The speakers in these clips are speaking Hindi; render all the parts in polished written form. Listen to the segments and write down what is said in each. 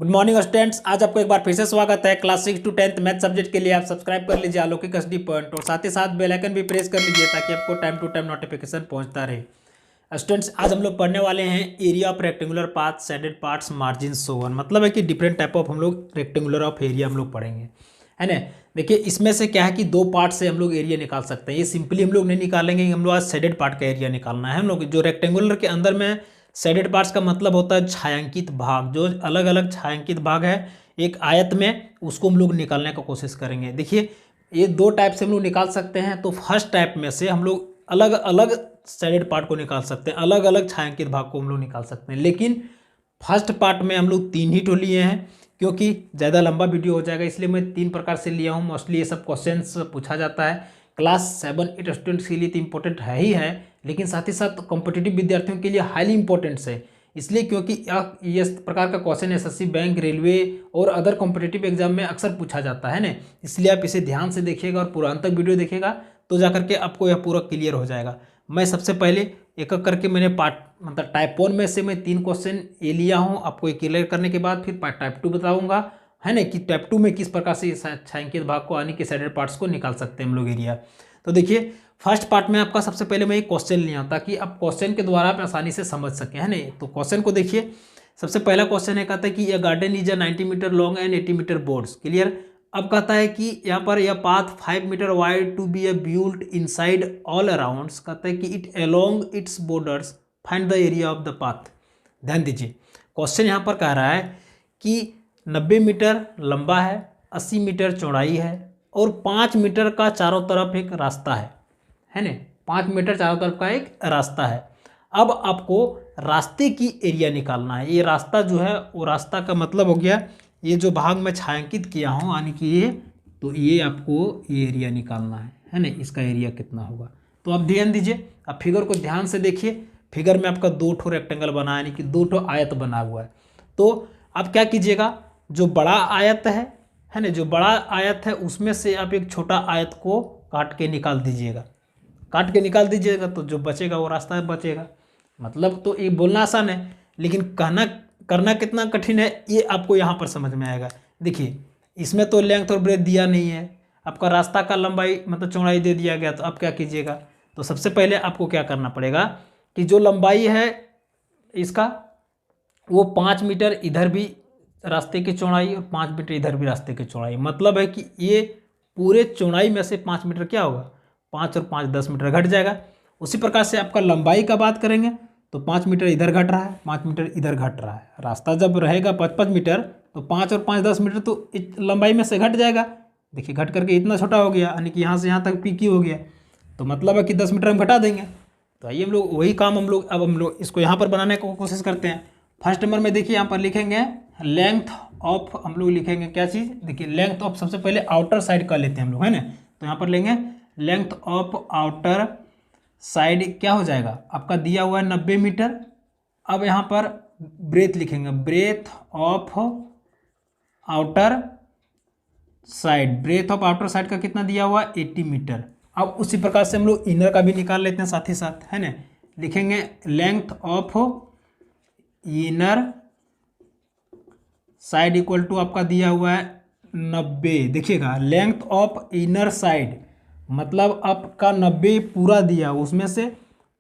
Good morning students. आज आपको एक बार फिर से स्वागत है class 6 to 10th math subject के लिए। आप सब्सक्राइब कर लीजिए अलौकिक एसडी पॉइंट और साथ ही साथ बेल आइकन भी प्रेस कर लीजिए ताकि आपको टाइम टू टाइम नोटिफिकेशन पहुंचता रहे। स्टूडेंट्स, आज हम लोग पढ़ने वाले हैं area of rectangular path, shaded parts, margin, so on. मतलब है कि डिफरेंट टाइप ऑफ हम लोग रेक्टेंगुलर ऑफ एरिया हम लोग पढ़ेंगे, है ना। देखिए, इसमें से क्या है कि दो पार्ट से हम लोग एरिया निकाल सकते हैं। ये सिंपली हम लोग नहीं निकालेंगे, हम लोग आज शेडेड पार्ट का एरिया निकालना है। हम लोग जो रेक्टेंगुलर के अंदर में शेडेड पार्ट्स का मतलब होता है छायांकित भाग, जो अलग अलग छायांकित भाग है एक आयत में, उसको हम लोग निकालने का कोशिश करेंगे। देखिए, ये दो टाइप से हम लोग निकाल सकते हैं। तो फर्स्ट टाइप में से हम लोग अलग अलग शेडेड पार्ट को निकाल सकते हैं, अलग अलग छायांकित भाग को हम लोग निकाल सकते हैं। लेकिन फर्स्ट पार्ट में हम लोग 3 ही तो लिए हैं, क्योंकि ज़्यादा लंबा वीडियो हो जाएगा, इसलिए मैं 3 प्रकार से लिया हूँ। मोस्टली ये सब क्वेश्चंस पूछा जाता है क्लास 7-8 स्टूडेंट्स के लिए, तो इम्पोर्टेंट है ही है, लेकिन साथ ही साथ कॉम्पिटिटिव विद्यार्थियों के लिए हाईली इंपॉर्टेंट है। इसलिए क्योंकि इस प्रकार का क्वेश्चन एसएससी, बैंक, रेलवे और अदर कॉम्पिटिटिव एग्जाम में अक्सर पूछा जाता है ना। इसलिए आप इसे ध्यान से देखिएगा और पूरा अंत तक वीडियो देखिएगा, तो जाकर के आपको यह पूरा क्लियर हो जाएगा। मैं सबसे पहले एक एक करके मैंने पार्ट मतलब टाइप 1 में से मैं 3 क्वेश्चन ये लिया हूँ। आपको ये क्लियर करने के बाद फिर टाइप 2 बताऊँगा, है ना, कि टाइप 2 में किस प्रकार से छायांकित भाग को यानी कि शेडेड पार्ट्स को निकाल सकते हैं हम लोग एरिया। तो देखिए, फर्स्ट पार्ट में आपका सबसे पहले मैं एक क्वेश्चन लिया ताकि आप क्वेश्चन के द्वारा आप आसानी से समझ सकें, है ना। तो क्वेश्चन को देखिए, सबसे पहला क्वेश्चन है, कहता है कि यह garden is 90 metre long and 80 metre boards. Clear. अब कहता है कि यहाँ पर यह path 5 metre wide to be built inside all around. कहता है कि it along its borders find the area of the path. ध्यान दीजिए, क्वेश्चन यहाँ पर कह रहा है कि 90 मीटर लंबा है, 80 मीटर चौड़ाई है और 5 मीटर का चारों तरफ एक रास्ता है ना। 5 मीटर चारों तरफ का एक रास्ता है। अब आपको रास्ते की एरिया निकालना है। ये रास्ता जो है वो रास्ता का मतलब हो गया ये जो भाग मैं छायांकित किया हूँ, यानी कि ये, तो ये आपको ये एरिया निकालना है ना। इसका एरिया कितना होगा, तो आप ध्यान दीजिए, आप फिगर को ध्यान से देखिए। फिगर में आपका 2 ठो रेक्टेंगल बना है, यानी कि 2 ठो आयत बना हुआ है। तो आप क्या कीजिएगा, जो बड़ा आयत है ना, जो बड़ा आयत है उसमें से आप एक छोटा आयत को काट के निकाल दीजिएगा। काट के निकाल दीजिएगा तो जो बचेगा वो रास्ता बचेगा। मतलब तो ये बोलना आसान है, लेकिन कहना करना कितना कठिन है ये आपको यहाँ पर समझ में आएगा। देखिए, इसमें तो लेंथ और ब्रेथ दिया नहीं है, आपका रास्ता का लंबाई मतलब चौड़ाई दे दिया गया। तो आप क्या कीजिएगा, तो सबसे पहले आपको क्या करना पड़ेगा कि जो लंबाई है इसका वो 5 मीटर इधर भी रास्ते की चौड़ाई और 5 मीटर इधर भी रास्ते की चौड़ाई। मतलब है कि ये पूरे चौड़ाई में से 5 मीटर क्या होगा, 5 और 5 10 मीटर घट जाएगा। उसी प्रकार से आपका लंबाई का बात करेंगे तो 5 मीटर इधर घट रहा है, 5 मीटर इधर घट रहा है। रास्ता जब रहेगा 5-5 मीटर तो 5 और 5 10 मीटर तो लंबाई में से घट जाएगा। देखिए, घट करके इतना छोटा हो गया, यानी कि यहाँ से यहाँ तक पीकी हो गया। तो मतलब है कि 10 मीटर हम घटा देंगे। तो आइए हम लोग वही काम अब हम लोग इसको यहाँ पर बनाने की कोशिश करते हैं। फर्स्ट नंबर में देखिए, यहाँ पर लिखेंगे लेंथ ऑफ, हम लोग लिखेंगे क्या चीज़, देखिए लेंथ ऑफ, सबसे पहले आउटर साइड का लेते हैं हम लोग, है ना। तो यहाँ पर लेंगे लेंथ ऑफ आउटर साइड, क्या हो जाएगा आपका दिया हुआ है 90 मीटर। अब यहाँ पर ब्रेथ लिखेंगे, breadth of outer side, breadth of outer side का कितना दिया हुआ है 80 मीटर। अब उसी प्रकार से हम लोग इनर का भी निकाल लेते हैं साथ ही साथ, है ना। लिखेंगे length of inner side equal to आपका दिया हुआ है 90। देखिएगा, लेंथ ऑफ इनर साइड मतलब आपका 90 पूरा दिया, उसमें से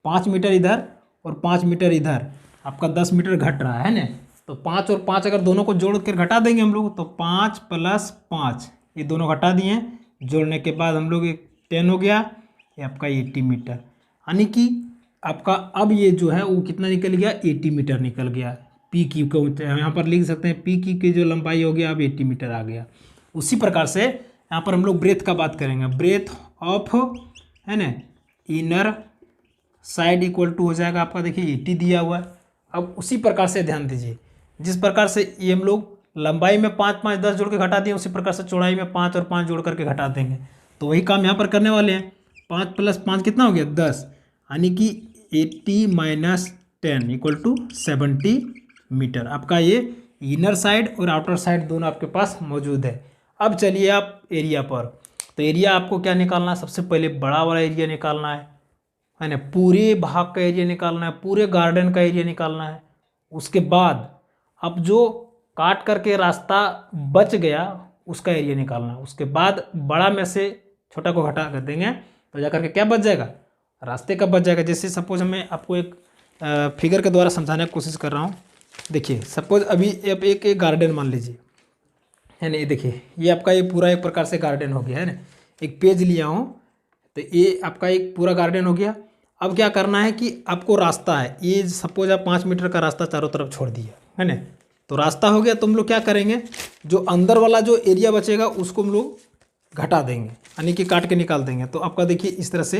5 मीटर इधर और 5 मीटर इधर, आपका 10 मीटर घट रहा है ना। तो 5 और 5 अगर दोनों को जोड़ कर घटा देंगे हम लोग तो 5 + 5, ये दोनों घटा दिए। जोड़ने के बाद हम लोग 10 हो गया, ये आपका 80 मीटर। यानी कि आपका अब ये जो है वो कितना निकल गया, 80 मीटर निकल गया। पी क्यू को यहाँ पर लिख सकते हैं, पी क्यू की जो लंबाई हो गया अब 80 मीटर आ गया। उसी प्रकार से यहाँ पर हम लोग ब्रेथ का बात करेंगे, ब्रेथ ऑफ, है ना, इनर साइड इक्वल टू हो जाएगा आपका, देखिए 80 दिया हुआ है। अब उसी प्रकार से ध्यान दीजिए, जिस प्रकार से ये हम लोग लंबाई में 5 5 10 जोड़ के घटा दिए, उसी प्रकार से चौड़ाई में 5 और 5 जोड़ करके घटा देंगे। तो वही काम यहाँ पर करने वाले हैं। 5 + 5 कितना हो गया 10, यानी कि 80 - 10 इक्वल टू 70 मीटर। आपका ये इनर साइड और आउटर साइड दोनों आपके पास मौजूद है। अब चलिए आप एरिया पर। तो एरिया आपको क्या निकालना है, सबसे पहले बड़ा वाला एरिया निकालना है ना, पूरे भाग का एरिया निकालना है, पूरे गार्डन का एरिया निकालना है। उसके बाद अब जो काट करके रास्ता बच गया उसका एरिया निकालना। उसके बाद बड़ा में से छोटा को घटा कर देंगे तो जा करके क्या बच जाएगा, रास्ते का बच जाएगा। जैसे सपोज मैं आपको एक फिगर के द्वारा समझाने की कोशिश कर रहा हूँ। देखिए सपोज अभी आप एक गार्डन मान लीजिए, है ना। ये देखिए ये आपका ये पूरा एक प्रकार से गार्डन हो गया, है ना। एक पेज लिया हूँ तो ये आपका एक पूरा गार्डन हो गया। अब क्या करना है कि आपको रास्ता है, ये सपोज आप 5 मीटर का रास्ता चारों तरफ छोड़ दिया, है ना। तो रास्ता हो गया तो हम लोग क्या करेंगे, जो अंदर वाला जो एरिया बचेगा उसको हम लोग घटा देंगे, यानी कि काट के निकाल देंगे। तो आपका देखिए इस तरह से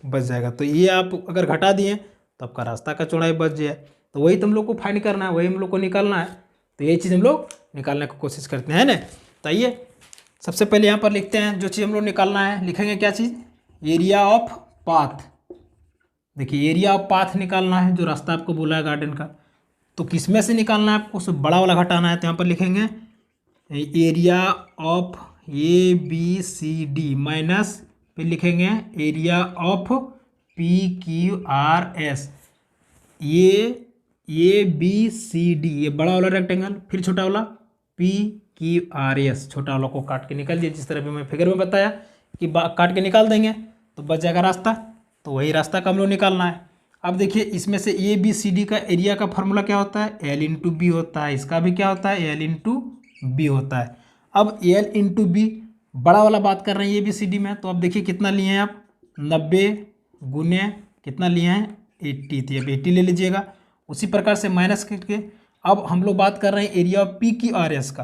बच जाएगा। तो ये आप अगर घटा दिए तो आपका रास्ता का चौड़ाई बच जाए। तो वही तुम लोग को फाइंड करना है, वही हम लोग को निकालना है। तो ये चीज़ हम लोग निकालने की कोशिश करते हैं ना। तो आइए सबसे पहले यहाँ पर लिखते हैं जो चीज़ हम लोग निकालना है। लिखेंगे क्या चीज़, एरिया ऑफ पाथ। देखिए एरिया ऑफ पाथ निकालना है, जो रास्ता आपको बोला है गार्डन का। तो किस में से निकालना है आपको, सब बड़ा वाला घटाना है। तो यहाँ पर लिखेंगे एरिया ऑफ ABCD माइनस फिर लिखेंगे एरिया ऑफ PQRS। ये ABCD ये बड़ा वाला रेक्टेंगल, फिर छोटा वाला PQRS, छोटा वाला को काट के निकाल दिए। जिस तरह भी मैं फिगर में बताया कि काट के निकाल देंगे तो बच जाएगा रास्ता। तो वही रास्ता का हम लोग निकालना है। अब देखिए इसमें से ABCD का एरिया का फार्मूला क्या होता है, L इंटू बी होता है। इसका भी क्या होता है, L इंटू बी होता है। अब L इंटू बी बड़ा वाला बात कर रहे हैं ABCD में। तो अब देखिए कितना लिए हैं आप, 90 गुने कितना लिए हैं 80, थी अब 80 ले लीजिएगा। उसी प्रकार से माइनस करके अब हम लोग बात कर रहे हैं एरिया ऑफ PQRS का।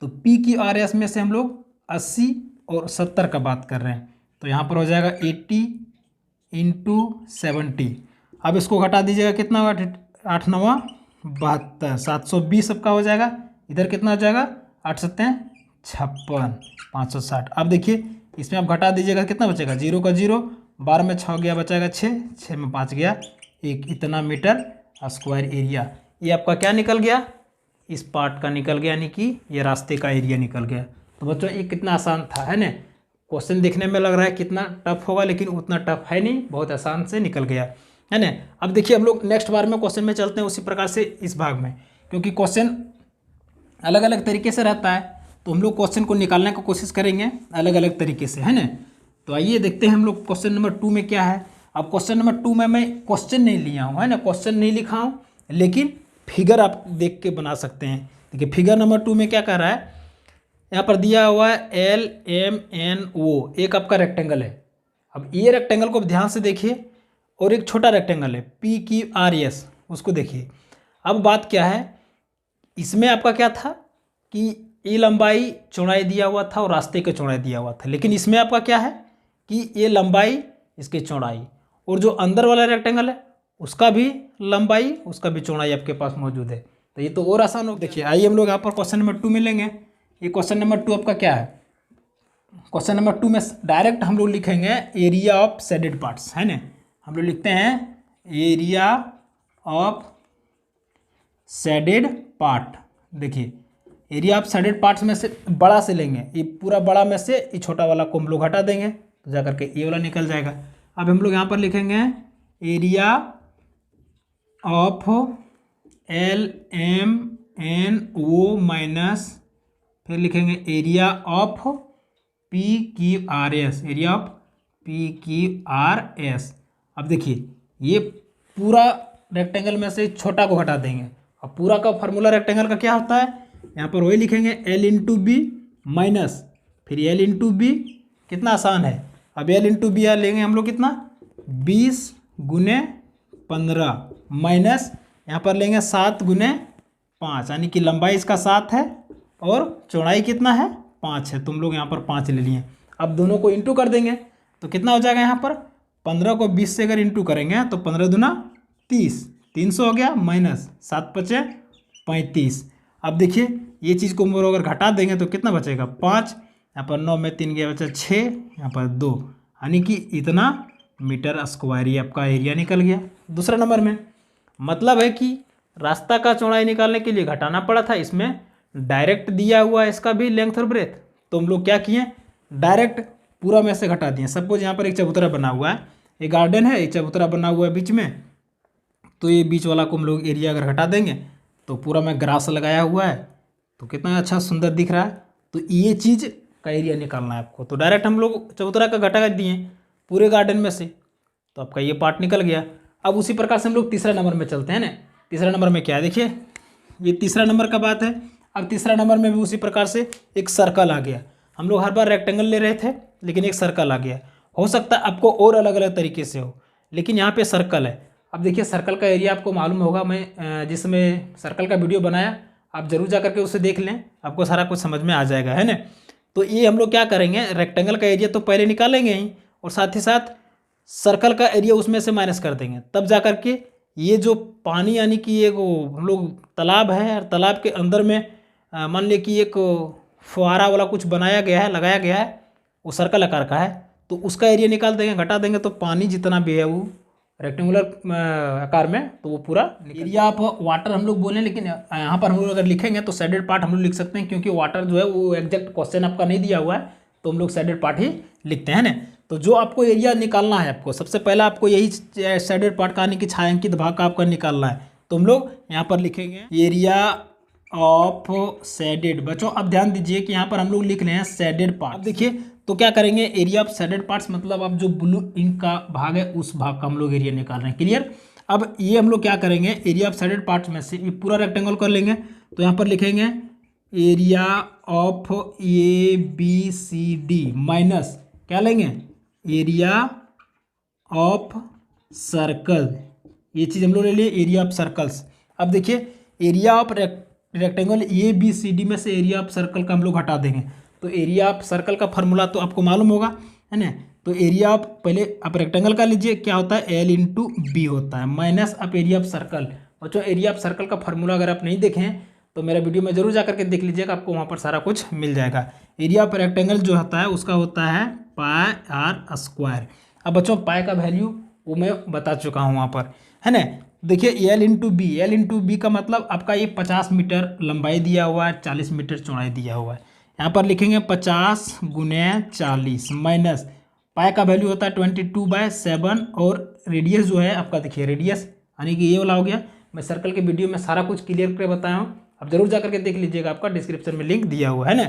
तो PQRS में से हम लोग 80 और 70 का बात कर रहे हैं। तो यहाँ पर हो जाएगा 80 इंटू 70। अब इसको घटा दीजिएगा, कितना होगा, 8 9 72, 720 सबका हो जाएगा। इधर कितना हो जाएगा, 8 7 56, 560। अब देखिए इसमें आप घटा दीजिएगा, कितना बचेगा, 0 का 0, 12 में 6 गया बचाएगा 6, 6 में 5 गया 1। इतना मीटर स्क्वायर एरिया ये आपका क्या निकल गया, इस पार्ट का निकल गया, यानी कि ये रास्ते का एरिया निकल गया। तो बच्चों ये कितना आसान था, है ना। क्वेश्चन देखने में लग रहा है कितना टफ होगा, लेकिन उतना टफ है नहीं, बहुत आसान से निकल गया, है ना। अब देखिए हम लोग नेक्स्ट बार में क्वेश्चन में चलते हैं उसी प्रकार से इस भाग में, क्योंकि क्वेश्चन अलग अलग तरीके से रहता है। तो हम लोग क्वेश्चन को निकालने की कोशिश करेंगे अलग अलग तरीके से, है ना। तो आइए देखते हैं हम लोग क्वेश्चन नंबर 2 में क्या है। अब क्वेश्चन नंबर 2 में मैं क्वेश्चन नहीं लिया हूँ, है ना, क्वेश्चन नहीं लिखा हूँ, लेकिन फिगर आप देख के बना सकते हैं। देखिए फिगर नंबर 2 में क्या कर रहा है, यहाँ पर दिया हुआ है LMNO, एक आपका रेक्टेंगल है। अब ये रेक्टेंगल को ध्यान से देखिए, और एक छोटा रेक्टेंगल है PQRS, उसको देखिए। अब बात क्या है, इसमें आपका क्या था कि ये लंबाई चौड़ाई दिया हुआ था और रास्ते की चौड़ाई दिया हुआ था, लेकिन इसमें आपका क्या है कि ये लंबाई इसकी चौड़ाई, और जो अंदर वाला रेक्टेंगल है उसका भी लंबाई उसका भी चौड़ाई आपके पास मौजूद है। तो ये तो और आसान हो। देखिए आइए हम लोग यहाँ पर क्वेश्चन नंबर 2 में लेंगे। ये क्वेश्चन नंबर 2 आपका क्या है, क्वेश्चन नंबर 2 में डायरेक्ट हम लोग लिखेंगे एरिया ऑफ शेडेड पार्ट्स, है ना। हम लोग लिखते हैं एरिया ऑफ शेडेड पार्ट। देखिए एरिया ऑफ शेडेड पार्ट्स में से बड़ा से लेंगे, ये पूरा बड़ा में से ये छोटा वाला को हम लोग हटा देंगे, तो जा करके ये वाला निकल जाएगा। अब हम लोग यहाँ पर लिखेंगे एरिया ऑफ LMNO माइनस फिर लिखेंगे area of PQRS, area of PQRS। अब देखिए ये पूरा रेक्टेंगल में से छोटा को हटा देंगे। अब पूरा का फार्मूला रेक्टेंगल का क्या होता है, यहाँ पर वही लिखेंगे L इंटू बी माइनस फिर L इंटू बी, कितना आसान है। अब L इंटू बी लेंगे हम लोग कितना, 20 गुने 15 माइनस यहाँ पर लेंगे 7 गुने 5, यानी कि लंबाई इसका 7 है और चौड़ाई कितना है 5 है। तुम लोग यहाँ पर 5 ले लिए। अब दोनों को इंटू कर देंगे तो कितना हो जाएगा, यहाँ पर 15 को 20 से अगर इंटू करेंगे तो 15 दूना 30, 300 हो गया माइनस 7 5 35। अब देखिए ये चीज़ को अगर घटा देंगे तो कितना बचेगा 5, यहाँ पर 9 में 3 गया बचा 6, यहाँ पर 2, यानी कि इतना मीटर स्क्वायर ये आपका एरिया निकल गया। दूसरा नंबर में मतलब है कि रास्ता का चौड़ाई निकालने के लिए घटाना पड़ा था, इसमें डायरेक्ट दिया हुआ है इसका भी लेंथ और ब्रेथ। तो हम लोग क्या किए, डायरेक्ट पूरा में से घटा दिए। सपोज यहाँ पर एक चबूतरा बना हुआ है, एक गार्डन है, एक चबूतरा बना हुआ है बीच में, तो ये बीच वाला को हम लोग एरिया अगर हटा देंगे तो पूरा में ग्रास लगाया हुआ है, तो कितना अच्छा सुंदर दिख रहा है। तो ये चीज़ का एरिया निकालना है आपको। तो डायरेक्ट हम लोग चबूतरा का घटा कर दिए पूरे गार्डन में से, तो आपका ये पार्ट निकल गया। अब उसी प्रकार से हम लोग तीसरा नंबर में चलते हैं ना। तीसरा नंबर में क्या है, देखिए ये तीसरा नंबर का बात है। अब तीसरा नंबर में भी उसी प्रकार से एक सर्कल आ गया। हम लोग हर बार रेक्टेंगल ले रहे थे, लेकिन एक सर्कल आ गया। हो सकता है आपको और अलग अलग तरीके से हो, लेकिन यहाँ पे सर्कल है। अब देखिए सर्कल का एरिया आपको मालूम होगा, मैं जिसमें सर्कल का वीडियो बनाया आप जरूर जा करके उसे देख लें, आपको सारा कुछ समझ में आ जाएगा, है ना। तो ये हम लोग क्या करेंगे, रेक्टेंगल का एरिया तो पहले निकालेंगे ही, और साथ ही साथ सर्कल का एरिया उसमें से माइनस कर देंगे, तब जा करके ये जो पानी यानी कि एक हम लोग तालाब है, और तालाब के अंदर में मान लिया कि एक फुहारा वाला कुछ बनाया गया है, लगाया गया है, वो सर्कल आकार का है, तो उसका एरिया निकाल देंगे, घटा देंगे, तो पानी जितना भी है वो रेक्टेंगुलर आकार में, तो वो पूरा एरिया आप वाटर हम लोग बोलें, लेकिन यहाँ पर हम लोग अगर लिखेंगे तो शेडेड पार्ट हम लोग लिख सकते हैं, क्योंकि वाटर जो है वो एग्जैक्ट क्वेश्चन आपका नहीं दिया हुआ है, तो हम लोग शेडेड पार्ट ही लिखते हैं ना। तो जो आपको एरिया निकालना है, आपको सबसे पहला आपको यही शेडेड पार्ट का यानी कि छायांकित भाग का आपका निकालना है। तो हम लोग यहाँ पर लिखेंगे एरिया ऑफ शेडेड। बच्चों अब ध्यान दीजिए कि यहाँ पर हम लोग लिख रहे हैं शेडेड पार्ट। अब देखिए तो क्या करेंगे, एरिया ऑफ शेडेड पार्ट्स मतलब अब जो ब्लू इंक का भाग है उस भाग का हम लोग एरिया निकाल रहे हैं। क्लियर। अब ये हम लोग क्या करेंगे, एरिया ऑफ शेडेड पार्ट्स में से ये पूरा रेक्टेंगल कर लेंगे, तो यहाँ पर लिखेंगे एरिया ऑफ ABCD माइनस क्या लेंगे, एरिया ऑफ सर्कल। ये चीज़ हम लोग ले लिए, एरिया ऑफ सर्कल्स। अब देखिए एरिया ऑफ रेक्टेंगल ABCD में से एरिया ऑफ सर्कल का हम लोग हटा देंगे, तो एरिया ऑफ सर्कल का फॉर्मूला तो आपको मालूम होगा, है ना। तो एरिया ऑफ, पहले आप रेक्टेंगल का लीजिए, क्या होता है L इंटू बी होता है, माइनस आप एरिया ऑफ सर्कल। बच्चों एरिया ऑफ सर्कल का फॉर्मूला अगर आप नहीं देखें तो मेरा वीडियो में जरूर जा करके देख लीजिएगा, आपको वहाँ पर सारा कुछ मिल जाएगा। एरिया ऑफ रेक्टेंगल जो होता है उसका होता है पाई आर स्क्वायर। अब बच्चों पाई का वैल्यू वो मैं बता चुका हूँ वहाँ पर, है ना। देखिए L into B, L into B का मतलब आपका ये 50 मीटर लंबाई दिया हुआ है, 40 मीटर चौड़ाई दिया हुआ है। यहाँ पर लिखेंगे 50 गुने 40 माइनस पाई का वैल्यू होता है 22/7, और रेडियस जो है आपका देखिए रेडियस यानी कि ये वाला हो गया। मैं सर्कल के वीडियो में सारा कुछ क्लियर करके बताया हूँ, आप जरूर जा करके देख लीजिएगा, आपका डिस्क्रिप्शन में लिंक दिया हुआ है ना।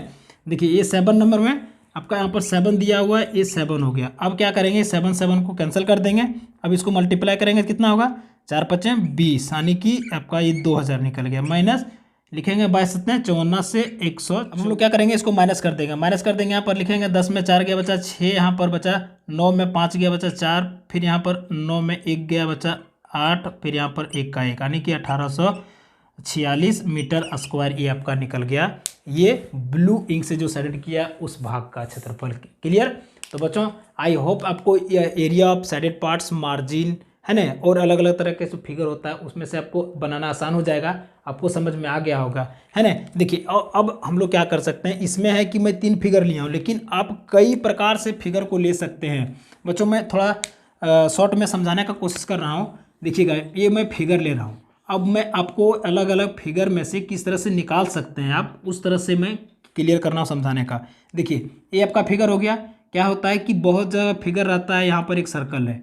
देखिए ये 7 नंबर में आपका यहाँ पर 7 दिया हुआ है, ये 7 हो गया। अब क्या करेंगे, 7 को कैंसिल कर देंगे, अब इसको मल्टीप्लाई करेंगे, कितना होगा 4 5 20 यानी कि आपका ये 2000 निकल गया, माइनस लिखेंगे 52 से 100। अब हम लोग क्या करेंगे, इसको माइनस कर देंगे, यहाँ पर लिखेंगे 10 में 4 गया बचा 6, यहाँ पर बचा 9 में 5 गया बचा 4, फिर यहाँ पर 9 में 1 गया बचा 8, फिर यहाँ पर 1 का 1 यानी कि 1846 मीटर स्क्वायर ये आपका निकल गया, ये ब्लू इंक से जो शेडेड किया उस भाग का क्षेत्रफल। क्लियर। तो बच्चों आई होप आपको area of shaded parts, margin, है ना, और अलग अलग तरह के जो फिगर होता है उसमें से आपको बनाना आसान हो जाएगा, आपको समझ में आ गया होगा, है ना। देखिए अब हम लोग क्या कर सकते हैं, इसमें है कि मैं 3 फिगर लिया हूँ, लेकिन आप कई प्रकार से फिगर को ले सकते हैं। बच्चों मैं थोड़ा शॉर्ट में समझाने का कोशिश कर रहा हूँ। देखिएगा ये मैं फिगर ले रहा हूँ, अब मैं आपको अलग अलग फिगर में से किस तरह से निकाल सकते हैं आप, उस तरह से मैं क्लियर करना समझाने का। देखिए ये आपका फिगर हो गया। क्या होता है कि बहुत जगह फिगर रहता है, यहाँ पर एक सर्कल है,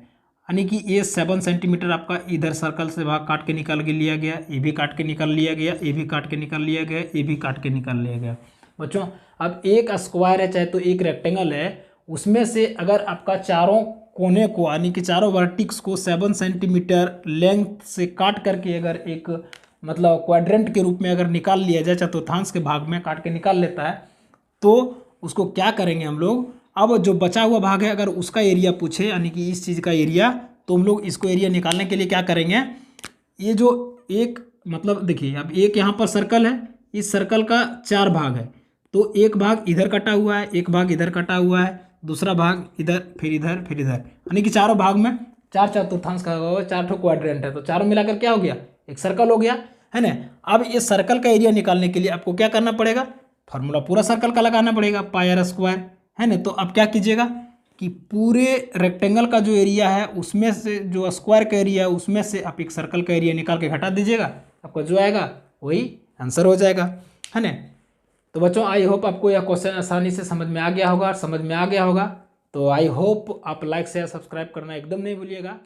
यानी कि ये 7 सेंटीमीटर आपका इधर सर्कल से भाग काट के निकाल के लिया गया, ये भी काट के निकाल लिया गया, ये भी काट के निकाल लिया गया, ये भी काट के निकाल लिया गया। बच्चों अब एक स्क्वायर है, चाहे तो एक रेक्टेंगल है, उसमें से अगर आपका चारों कोने को यानी कि चारों वर्टिक्स को 7 सेंटीमीटर लेंथ से काट करके अगर एक मतलब क्वाड्रेंट के रूप में अगर निकाल लिया जाए, चतुर्थांश के भाग में काट के निकाल लेता है, तो उसको क्या करेंगे हम लोग, अब जो बचा हुआ भाग है अगर उसका एरिया पूछे यानी कि इस चीज़ का एरिया, तो हम लोग इसको एरिया निकालने के लिए क्या करेंगे, ये जो एक मतलब देखिए अब एक यहाँ पर सर्कल है, इस सर्कल का 4 भाग है, तो एक भाग इधर कटा हुआ है, एक भाग इधर कटा हुआ है, दूसरा भाग इधर, फिर इधर, फिर इधर, यानी कि चारों भाग में 4 चतुर्थांश का हुआ, 4 ठो क्वाड्रेंट है, तो चारों मिलाकर क्या हो गया, एक सर्कल हो गया, है ना। अब ये सर्कल का एरिया निकालने के लिए आपको क्या करना पड़ेगा, फॉर्मूला पूरा सर्कल का लगाना पड़ेगा, पाई आर स्क्वायर, है ना। तो अब क्या कीजिएगा कि पूरे रेक्टेंगल का जो एरिया है उसमें से जो स्क्वायर का एरिया है उसमें से आप एक सर्कल का एरिया निकाल के घटा दीजिएगा, आपको जो आएगा वही आंसर हो जाएगा, है ना। तो बच्चों आई होप आपको यह क्वेश्चन आसानी से समझ में आ गया होगा, तो आई होप आप लाइक शेयर सब्सक्राइब करना एकदम नहीं भूलिएगा।